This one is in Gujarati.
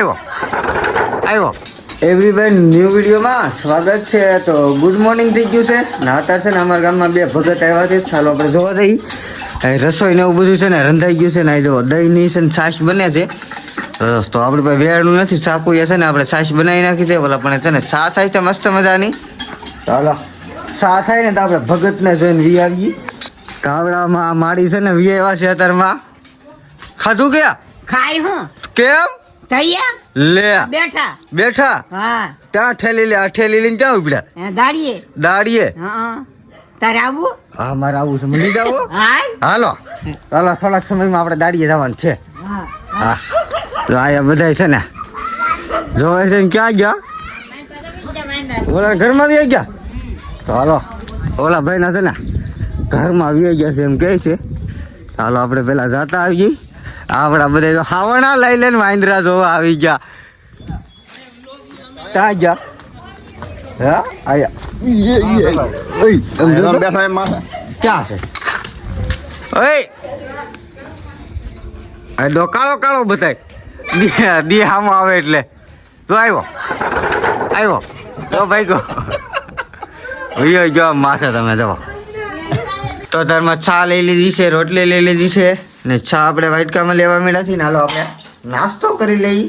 આવ્યો એવરીબડી ન્યૂ વિડીયોમાં સ્વાગત છે. તો ગુડ મોર્નિંગ થઈ ગયું છે ને અત્યારે છે ને અમારા ગામમાં બે ભગત આવ્યા છે. ચાલો આપણે જોવા જઈએ રસોઈ ને એવું બધું છે ને રંધાઈ ગયું છે ને જો દહીંની છે ને છાશ બને છે. તો આપણી પાસે વેળનું નથી સાપુએ છે ને આપણે છાશ બનાવી નાખી છે. બોલા પણ છે ને ચા થાય છે મસ્ત મજાની. ચાલો ચા થાય ને તો આપણે ભગતને જોઈને વી આવીએ. ગાવડામાં માડી છે ને વી આવ્યા છે અત્યારમાં. ખાધું ગયા ખાઈ હું કેમ તૈયાર લે બેઠા બેઠા હા ત્યાં ઠેલી લે ઠેલી લઈને ક્યાં ઉપડ્યા દાડીએ દાડીએ. હા તારે આવું હા મારે આવું છે મળી જાવ. હાય હાલો હાલો થોડાક સમયમાં આપણે દાડીએ જવાનું છે. હા તો આયા બધા છે ને જોવે છે ને ક્યાં ગયા ઓલા ઘરમાં આવી ગયા. તો હાલો ઓલા ભાઈ ના છે ને ઘરમાં આવી ગયા છે એમ કહે છે. હાલો આપણે પેલા જતા આવીએ. આપણા બધા હાવણા લઈ લઈને વાંદરા જોવા આવી ગયા. ક્યાં ગયા હા આયા ક્યાં છે ઓય કાળો કાળો બતાય દી હામાં આવે એટલે તું આવ્યો તો ભાઈ ગો જો માથે તમે જવો. તો તારમાં ચા લઈ લીધી છે રોટલી લઈ લીધી છે ને ચા આપણે વાટકામાં લેવા માંડ્યા છીએ ને હાલો આપણે નાસ્તો કરી લઈએ.